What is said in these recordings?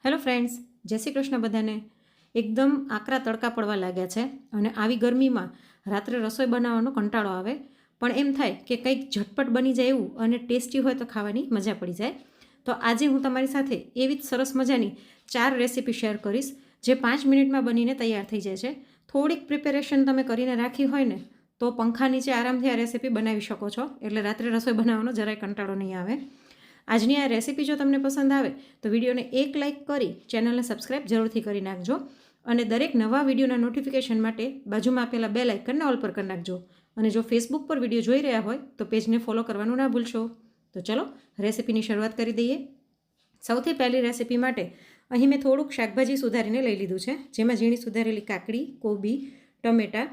Hello friends, જય શ્રી કૃષ્ણ બધાને. એકદમ આકરા તડકા પડવા લાગ્યા છે અને આવી ગરમીમાં રાત્રે રસોઈ બનાવવાનો કંટાળો આવે, પણ એમ થાય કે કંઈક ઝટપટ બની જાય એવું અને ટેસ્ટી હોય તો ખાવાની મજા પડી જાય. તો આજે હું તમારી સાથે એવી જ સરસ મજાની 4 રેસીપી શેર કરીશ જે 5 મિનિટમાં બનીને તૈયાર થઈ જાય છે. થોડીક પ્રિપેરેશન તમે કરીને રાખી હોય ને તો પંખા નીચે આરામથી આ રેસીપી બનાવી શકો છો, એટલે રાત્રે રસોઈ બનાવવાનો જરાય કંટાળો નહીં આવે. આજની આ રેસીપી જો તમને પસંદ આવે તો વિડીયોને એક લાઇક કરી ચેનલને સબસ્ક્રાઈબ જરૂરથી કરી નાખજો અને દરેક નવા વિડીયોના નોટિફિકેશન માટે બાજુમાં આપેલા બેલ આઇકનને ઓલ પર કરી નાખજો. અને જો ફેસબુક પર વિડીયો જોઈ રહ્યા હોય તો પેજને ફોલો કરવાનું ના ભૂલશો. તો ચલો રેસીપીની શરૂઆત કરી દઈએ. સૌથી પહેલી રેસીપી માટે અહીં મેં થોડુંક શાકભાજી સુધારીને લઈ લીધું છે, જેમાં ઝીણી સુધારેલી કાકડી, કોબી, ટમેટાં,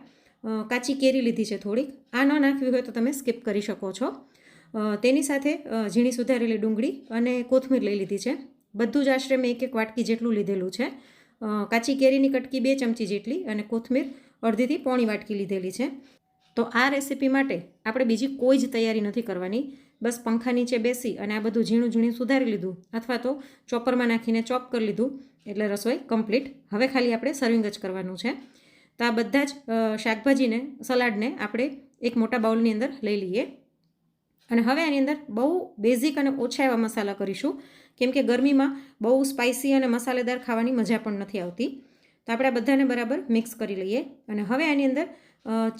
કાચી કેરી લીધી છે થોડીક. આ ન નાખવી હોય તો તમે સ્કીપ કરી શકો છો. તેની સાથે ઝીણી સુધારેલી ડુંગળી અને કોથમીર લઈ લીધી છે. બધું જ આશરે મેં એક વાટકી જેટલું લીધેલું છે. કાચી કેરીની કટકી 2 ચમચી જેટલી અને કોથમીર અડધીથી પોણી વાટકી લીધેલી છે. તો આ રેસીપી માટે આપણે બીજી કોઈ જ તૈયારી નથી કરવાની. બસ પંખા નીચે બેસી અને આ બધું ઝીણું ઝીણું સુધારી લીધું અથવા તો ચોપરમાં નાખીને ચોપ કરી લીધું એટલે રસોઈ કમ્પ્લીટ. હવે ખાલી આપણે સર્વિંગ જ કરવાનું છે. તો આ બધા જ શાકભાજીને, સલાડને આપણે એક મોટા બાઉલની અંદર લઈ લઈએ. અને હવે આની અંદર બહુ બેઝિક અને ઓછા એવા મસાલા કરીશું, કેમ કે ગરમીમાં બહુ સ્પાઇસી અને મસાલેદાર ખાવાની મજા પણ નથી આવતી. તો આપણે આ બધાને બરાબર મિક્સ કરી લઈએ. અને હવે આની અંદર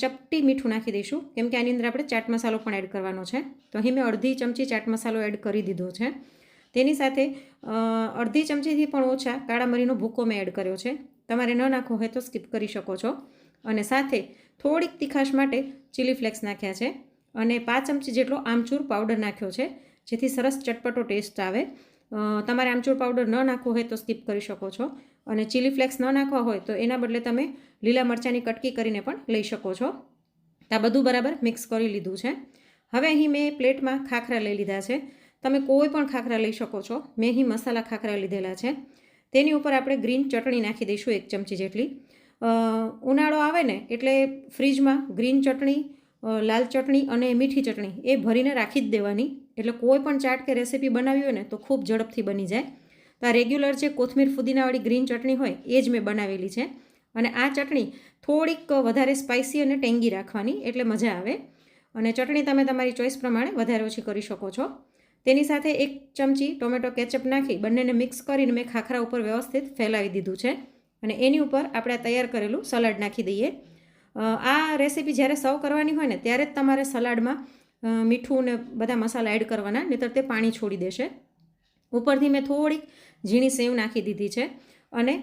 ચપટી મીઠું નાખી દઈશું, કેમ કે આની અંદર આપણે ચાટ મસાલો પણ એડ કરવાનો છે. તો અહીં મેં અડધી ચમચી ચાટ મસાલો એડ કરી દીધો છે. તેની સાથે અડધી ચમચીથી પણ ઓછા કાળા મરીનો ભૂકો મેં એડ કર્યો છે. તમારે ન નાખવો હોય તો સ્કીપ કરી શકો છો. અને સાથે થોડીક તીખાશ માટે ચીલી ફ્લેક્સ નાખ્યા છે અને 5 ચમચી જેટલો આમચૂર પાવડર નાખ્યો છે, જેથી સરસ ચટપટો ટેસ્ટ આવે. તમારે આમચૂર પાવડર ન નાખવો હોય તો સ્કીપ કરી શકો છો. અને ચીલી ફ્લેક્સ ન નાખવા હોય તો એના બદલે તમે લીલા મરચાંની કટકી કરીને પણ લઈ શકો છો. આ બધું બરાબર મિક્સ કરી લીધું છે. હવે અહીં મેં પ્લેટમાં ખાખરા લઈ લીધા છે. તમે કોઈ પણ ખાખરા લઈ શકો છો. મેં અહીં મસાલા ખાખરા લીધેલા છે. તેની ઉપર આપણે ગ્રીન ચટણી નાખી દઈશું 1 ચમચી જેટલી. ઉનાળો આવે ને એટલે ફ્રીજમાં ગ્રીન ચટણી, લાલ ચટણી અને મીઠી ચટણી એ ભરીને રાખી જ દેવાની, એટલે કોઈ પણ ચાટ કે રેસીપી બનાવી હોય ને તો ખૂબ ઝડપથી બની જાય. તો આ રેગ્યુલર જે કોથમીર ફુદીનાવાળી ગ્રીન ચટણી હોય એ જ મેં બનાવેલી છે. અને આ ચટણી થોડીક વધારે સ્પાઇસી અને ટેંગી રાખવાની, એટલે મજા આવે. અને ચટણી તમે તમારી ચોઈસ પ્રમાણે વધારે ઓછી કરી શકો છો. તેની સાથે 1 ચમચી ટોમેટો કેચઅપ નાખી બંનેને મિક્સ કરીને મેં ખાખરા ઉપર વ્યવસ્થિત ફેલાવી દીધું છે. અને એની ઉપર આપણે તૈયાર કરેલું સલાડ નાખી દઈએ. આ રેસીપી જ્યારે સર્વ કરવાની હોય ને ત્યારે જ તમારે સલાડમાં મીઠું ને બધા મસાલા એડ કરવાના, નહીંતર તે પાણી છોડી દેશે. ઉપરથી મેં થોડીક ઝીણી સેવ નાખી દીધી છે અને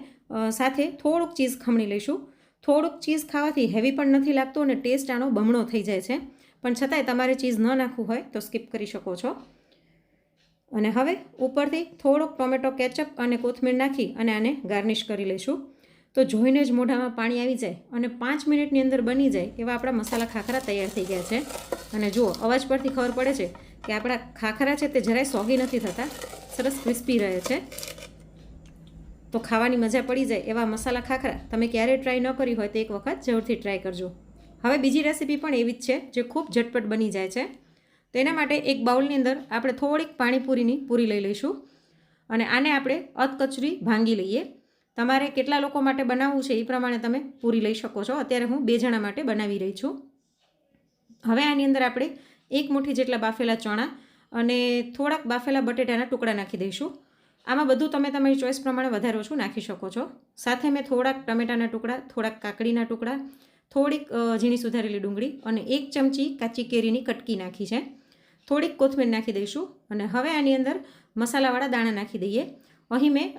સાથે થોડુંક ચીઝ ખમણી લઈશું. થોડુંક ચીઝ ખાવાથી હેવી પણ નથી લાગતું અને ટેસ્ટ આનો બમણો થઈ જાય છે. પણ છતાંય તમારે ચીઝ ન નાખવું હોય તો સ્કીપ કરી શકો છો. અને હવે ઉપરથી થોડોક ટોમેટો કેચઅપ અને કોથમીર નાખી અને આને ગાર્નિશ કરી લઈશું. તો જોઈને જ મોઢામાં પાણી આવી જાય અને 5 મિનિટની અંદર બની જાય એવા આપણા મસાલા ખાખરા તૈયાર થઈ ગયા છે. અને જુઓ, અવાજ પરથી ખબર પડે છે કે આપણા ખાખરા છે તે જરાય સોગી નથી થતા, સરસ ક્રિસ્પી રહે છે. તો ખાવાની મજા પડી જાય એવા મસાલા ખાખરા તમે ક્યારેય ટ્રાય ન કરી હોય તો એક વખત જરૂરથી ટ્રાય કરજો. હવે બીજી રેસીપી પણ એવી જ છે જે ખૂબ ઝટપટ બની જાય છે. તો એના માટે એક બાઉલની અંદર આપણે થોડીક પાણીપુરીની પૂરી લઈ લઈશું અને આને આપણે અધકચરી ભાંગી લઈએ. તમારે કેટલા લોકો માટે બનાવવું છે એ પ્રમાણે તમે પૂરી લઈ શકો છો. અત્યારે હું 2 જણા માટે બનાવી રહી છું. હવે આની અંદર આપણે 1 મુઠ્ઠી જેટલા બાફેલા ચણા અને થોડાક બાફેલા બટેટાના ટુકડા નાખી દઈશું. આમાં બધું તમે તમારી ચોઈસ પ્રમાણે વધારે ઓછું નાખી શકો છો. સાથે મેં થોડાક ટમેટાના ટુકડા, થોડાક કાકડીના ટુકડા, થોડીક ઝીણી સુધારેલી ડુંગળી અને 1 ચમચી કાચી કેરીની કટકી નાખી છે. થોડીક કોથમીર નાખી દઈશું અને હવે આની અંદર મસાલાવાળા દાણા નાખી દઈએ. અહીં મેં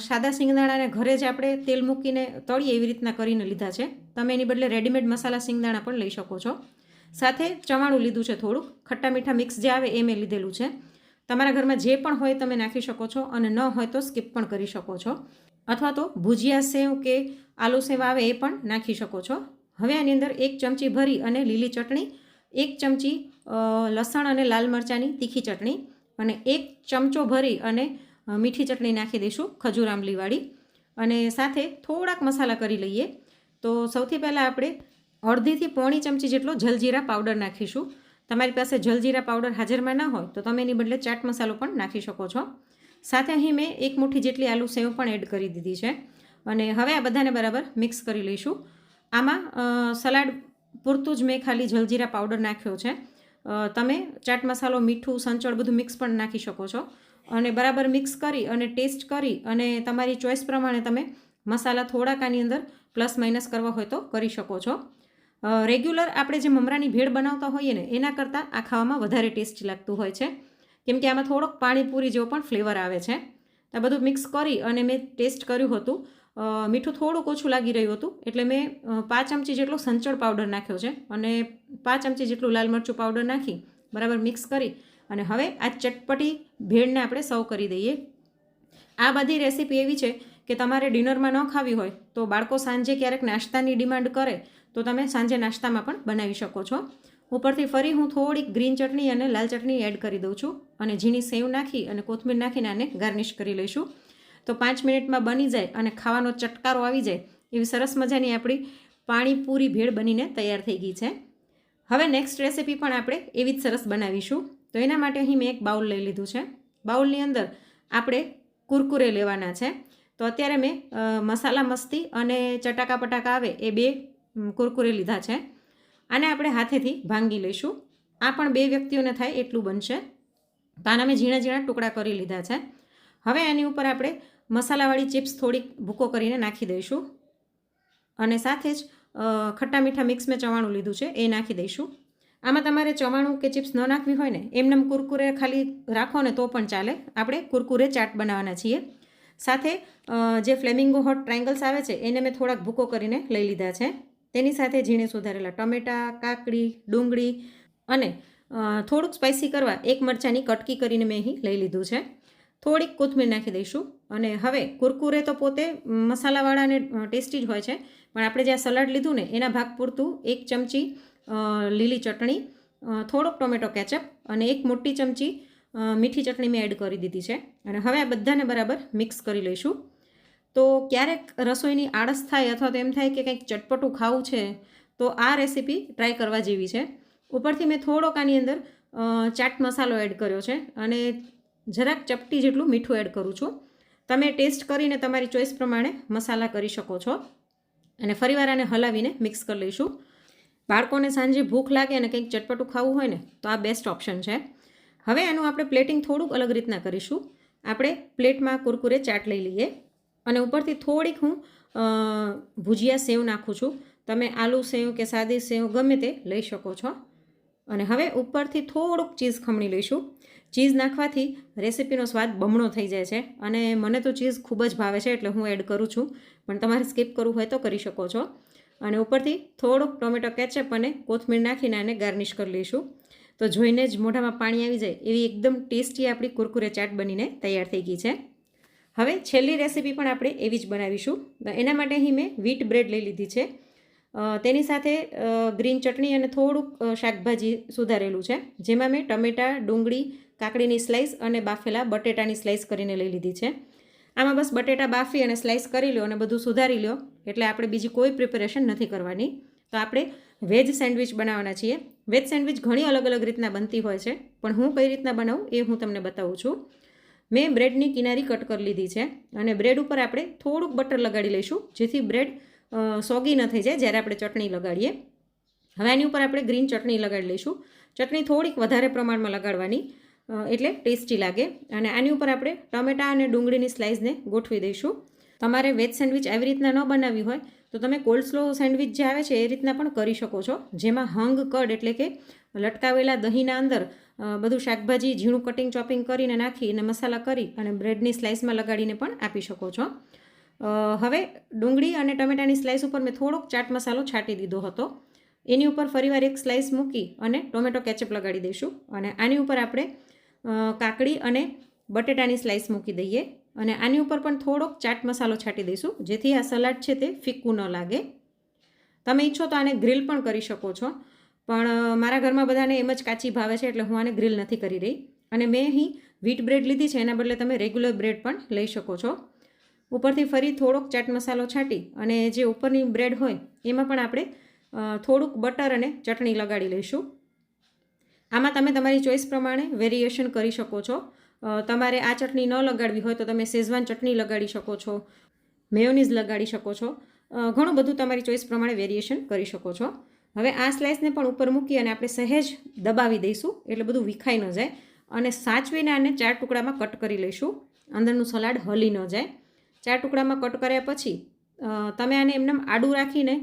સાદા સિંગદાણાને ઘરે જ આપણે તેલ મૂકીને તળીએ એવી રીતના કરીને લીધા છે. તમે એની બદલે રેડીમેડ મસાલા સિંગદાણા પણ લઈ શકો છો. સાથે ચવાણું લીધું છે, થોડુંક ખટ્ટા મીઠા મિક્સ જે આવે એ મેં લીધેલું છે. તમારા ઘરમાં જે પણ હોય તમે નાખી શકો છો અને ન હોય તો સ્કીપ પણ કરી શકો છો. અથવા તો ભુજિયા સેવ કે આલુ સેવ આવે એ પણ નાખી શકો છો. હવે આની અંદર 1 ચમચી ભરી અને લીલી ચટણી, 1 ચમચી લસણ અને લાલ મરચાંની તીખી ચટણી અને 1 ચમચો ભરી અને મીઠી ચટણી નાખી દઈશું, ખજૂર આંબલીવાળી. અને સાથે થોડાક મસાલા કરી લઈએ. તો સૌથી પહેલાં આપણે અડધીથી પોણી ચમચી જેટલો જલજીરા પાવડર નાખીશું. તમારી પાસે જલજીરા પાવડર હાજરમાં ના હોય તો તમે એની બદલે ચાટ મસાલો પણ નાખી શકો છો. સાથે અહીં મેં 1 મુઠ્ઠી જેટલી આલુ સેવ પણ એડ કરી દીધી છે. અને હવે આ બધાને બરાબર મિક્સ કરી લઈશું. આમાં સલાડ પૂરતું જ મેં ખાલી જલજીરા પાવડર નાખ્યો છે. તમે ચાટ મસાલો, મીઠું, સંચળ બધું મિક્સ પણ નાખી શકો છો. અને બરાબર મિક્સ કરી અને ટેસ્ટ કરી અને તમારી ચોઈસ પ્રમાણે તમે મસાલા થોડાક આની અંદર પ્લસ માઇનસ કરવા હોય તો કરી શકો છો. રેગ્યુલર આપણે જે મમરાની ભેળ બનાવતા હોઈએ ને એના કરતાં આ ખાવામાં વધારે ટેસ્ટી લાગતું હોય છે, કેમ કે આમાં થોડોક પાણીપુરી જેવો પણ ફ્લેવર આવે છે. આ બધું મિક્સ કરી અને મેં ટેસ્ટ કર્યું હતું. મીઠું થોડુંક ઓછું લાગી રહ્યું હતું એટલે મેં 5 ચમચી જેટલો સંચળ પાવડર નાખ્યો છે અને 5 ચમચી જેટલું લાલ મરચું પાવડર નાખી બરાબર મિક્સ કરી અને હવે આ ચટપટી ભેળને આપણે સર્વ કરી દઈએ. આ બધી રેસીપી એવી છે કે તમારે ડિનરમાં ન ખાવી હોય તો બાળકો સાંજે ક્યારેક નાસ્તાની ડિમાન્ડ કરે તો તમે સાંજે નાસ્તામાં પણ બનાવી શકો છો. ઉપરથી ફરી હું થોડીક ગ્રીન ચટણી અને લાલ ચટણી એડ કરી દઉં છું અને ઝીણી સેવ નાખી અને કોથમીર નાખીને આને ગાર્નિશ કરી લઈશું. તો 5 મિનિટમાં બની જાય અને ખાવાનો ચટકારો આવી જાય એવી સરસ મજાની આપણી પાણીપુરી ભેળ બનીને તૈયાર થઈ ગઈ છે. હવે નેક્સ્ટ રેસીપી પણ આપણે એવી જ સરસ બનાવીશું. તો એના માટે અહીં મેં એક બાઉલ લઈ લીધું છે. બાઉલની અંદર આપણે કુરકુરે લેવાના છે. તો અત્યારે મેં મસાલા મસ્તી અને ચટાકા પટાકા આવે એ 2 કુરકુરે લીધા છે. આને આપણે હાથેથી ભાંગી લઈશું. આ પણ 2 વ્યક્તિઓને થાય એટલું બનશે. તો આના મેં ઝીણા ઝીણા ટુકડા કરી લીધા છે. હવે આની ઉપર આપણે મસાલાવાળી ચિપ્સ થોડીક ભૂકો કરીને નાખી દઈશું અને સાથે જ ખટ્ટા મીઠા મિક્સ મેં ચવાણું લીધું છે એ નાખી દઈશું. આમાં તમારે ચવાણું કે ચિપ્સ ન નાખવી હોય ને એમનેમ કુરકુરે ખાલી રાખો ને તો પણ ચાલે. આપણે કુરકુરે ચાટ બનાવવાના છીએ. સાથે જે ફ્લેમિંગો હોટ ટ્રાયંગલ્સ આવે છે એને મેં થોડાક ભૂકો કરીને લઈ લીધા છે. તેની સાથે ઝીણે સુધારેલા ટમેટાં, કાકડી, ડુંગળી અને થોડુંક સ્પાઇસી કરવા 1 મરચાંની કટકી કરીને મેં અહીં લઈ લીધું છે. થોડીક કોથમીર નાખી દઈશું અને હવે કુરકુરે તો પોતે મસાલાવાળા અને ટેસ્ટી જ હોય છે, પણ આપણે જે આ સલાડ લીધું ને એના ભાગ પૂરતું 1 ચમચી લીલી ચટણી, થોડોક ટોમેટો કેચઅપ અને 1 મોટી ચમચી મીઠી ચટણી મેં એડ કરી દીધી છે. અને હવે આ બધાને બરાબર મિક્સ કરી લઈશું. તો ક્યારેક રસોઈની આળસ થાય અથવા તો એમ થાય કે કંઈક ચટપટું ખાવું છે તો આ રેસીપી ટ્રાય કરવા જેવી છે. ઉપરથી મેં થોડોક આની અંદર ચાટ મસાલો એડ કર્યો છે અને જરાક ચપટી જેટલું મીઠું એડ કરું છું. તમે ટેસ્ટ કરીને તમારી ચોઈસ પ્રમાણે મસાલા કરી શકો છો. અને ફરીવાર આને હલાવીને મિક્સ કરી લઈશું. બાળકોને સાંજે ભૂખ લાગે અને કંઈક ચટપટું ખાવું હોય ને તો આ બેસ્ટ ઓપ્શન છે. હવે આનું આપણે પ્લેટિંગ થોડુંક અલગ રીતના કરીશું. આપણે પ્લેટમાં કુરકુરે ચાટ લઈ લઈએ અને ઉપરથી થોડીક હું ભુજિયા સેવ નાખું છું. તમે આલુ સેવ કે સાદી સેવ ગમે તે લઈ શકો છો. અને હવે ઉપરથી થોડુંક ચીઝ ખમણી લઈશું. ચીઝ નાખવાથી રેસીપીનો સ્વાદ બમણો થઈ જાય છે અને મને તો ચીઝ ખૂબ જ ભાવે છે એટલે હું એડ કરું છું, પણ તમારે સ્કીપ કરવું હોય તો કરી શકો છો. અને ઉપરથી થોડોક ટોમેટો કેચઅપ અને કોથમીર નાખીને આને ગાર્નિશ કરી લઈશું. તો જોઈને જ મોઢામાં પાણી આવી જાય એવી એકદમ ટેસ્ટી આપણી કુરકુરે ચાટ બનીને તૈયાર થઈ ગઈ છે. હવે છેલ્લી રેસીપી પણ આપણે એવી જ બનાવીશું. એના માટે અહીં મેં વ્હીટ બ્રેડ લઈ લીધી છે. તેની સાથે ગ્રીન ચટણી અને થોડુંક શાકભાજી સુધારેલું છે, જેમાં મેં ટમેટાં, ડુંગળી, કાકડીની સ્લાઇસ અને બાફેલા બટેટાની સ્લાઇસ કરીને લઈ લીધી છે. આમાં બસ બટેટા બાફી અને સ્લાઇસ કરી લો અને બધું સુધારી લો એટલે આપણે બીજી કોઈ પ્રિપેરેશન નથી કરવાની. તો આપણે વેજ સેન્ડવિચ બનાવવાના છીએ. વેજ સેન્ડવિચ ઘણી અલગ અલગ રીતના બનતી હોય છે, પણ હું કઈ રીતના બનાવું એ હું તમને બતાવું છું. મેં બ્રેડની કિનારી કટ કરી લીધી છે અને બ્રેડ ઉપર આપણે થોડુંક બટર લગાડી લઈશું જેથી બ્રેડ સોગી ન થઈ જાય જ્યારે આપણે ચટણી લગાડીએ. હવે આની ઉપર આપણે ગ્રીન ચટણી લગાડી લઈશું. ચટણી થોડીક વધારે પ્રમાણમાં લગાડવાની એટલે ટેસ્ટી લાગે. અને આની ઉપર આપણે ટમેટાં અને ડુંગળીની સ્લાઇસને ગોઠવી દઈશું. તમારે વેજ સેન્ડવિચ આવી રીતના ન બનાવવી હોય તો તમે કોલ્ડસ્લો સેન્ડવિચ જે આવે છે એ રીતના પણ કરી શકો છો, જેમાં હંગ કડ એટલે કે લટકાવેલા દહીંના અંદર બધું શાકભાજી ઝીણું કટિંગ ચોપિંગ કરીને નાખી અને મસાલા કરી અને બ્રેડની સ્લાઇસમાં લગાડીને પણ આપી શકો છો. હવે ડુંગળી અને ટમેટાની સ્લાઇસ ઉપર મેં થોડોક ચાટ મસાલો છાંટી દીધો હતો. એની ઉપર ફરીવાર 1 સ્લાઇસ મૂકી અને ટોમેટો કેચઅપ લગાડી દઈશું અને આની ઉપર આપણે કાકડી અને બટેટાની સ્લાઇસ મૂકી દઈએ અને આની ઉપર પણ થોડોક ચાટ મસાલો છાંટી દઈશું જેથી આ સલાડ છે તે ફીક્કું ન લાગે. તમે ઈચ્છો તો આને ગ્રીલ પણ કરી શકો છો, પણ મારા ઘરમાં બધાને એમ જ કાચી ભાવે છે એટલે હું આને ગ્રીલ નથી કરી રહી. અને મેં અહીં વ્હીટ બ્રેડ લીધી છે, એના બદલે તમે રેગ્યુલર બ્રેડ પણ લઈ શકો છો. ઉપરથી ફરી થોડોક ચાટ મસાલો છાંટી અને જે ઉપરની બ્રેડ હોય એમાં પણ આપણે થોડુંક બટર અને ચટણી લગાડી લઈશું. આમાં તમે તમારી ચોઈસ પ્રમાણે વેરિએશન કરી શકો છો. તમારે આ ચટણી ન લગાડવી હોય તો તમે શેઝવાન ચટણી લગાડી શકો છો, મેયોનીઝ લગાડી શકો છો, ઘણું બધું તમારી ચોઈસ પ્રમાણે વેરિએશન કરી શકો છો. હવે આ સ્લાઇસને પણ ઉપર મૂકી અને આપણે સહેજ દબાવી દઈશું એટલે બધું વિખાઈ ન જાય, અને સાચવીને આને 4 ટુકડામાં કટ કરી લઈશું, અંદરનું સલાડ હલી ન જાય. 4 ટુકડામાં કટ કર્યા પછી તમે આને એમને આડું રાખીને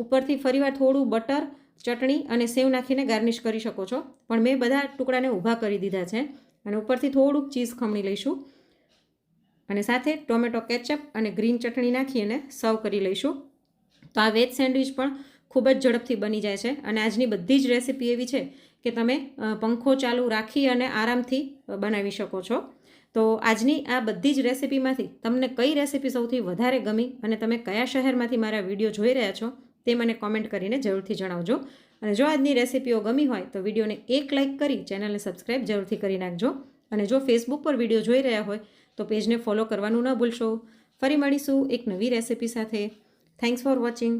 ઉપરથી ફરીવાર થોડું બટર, ચટણી અને સેવ નાખીને ગાર્નિશ કરી શકો છો, પણ મેં બધા ટુકડાને ઊભા કરી દીધા છે અને ઉપરથી થોડુંક ચીઝ ખમણી લઈશું અને સાથે ટોમેટો કેચઅપ અને ગ્રીન ચટણી નાખી અને સર્વ કરી લઈશું. તો આ વેજ સેન્ડવિચ પણ ખૂબ જ ઝડપથી બની જાય છે અને આજની બધી જ રેસીપી એવી છે કે તમે પંખો ચાલુ રાખી અને આરામથી બનાવી શકો છો. તો આજની આ બધી જ રેસીપીમાંથી તમને કઈ રેસીપી સૌથી વધારે ગમી અને તમે કયા શહેરમાંથી મારા વિડીયો જોઈ રહ્યા છો તે મને કોમેન્ટ કરીને જરૂરથી જણાવજો. અને જો આજની રેસીપીઓ ગમી હોય તો વિડીયોને એક લાઇક કરી ચેનલને સબસ્ક્રાઈબ જરૂરથી કરી નાખજો. અને જો ફેસબુક પર વિડીયો જોઈ રહ્યા હોય તો પેજને ફોલો કરવાનું ન ભૂલશો. ફરી મળીશું એક નવી રેસીપી સાથે. Thanks for watching.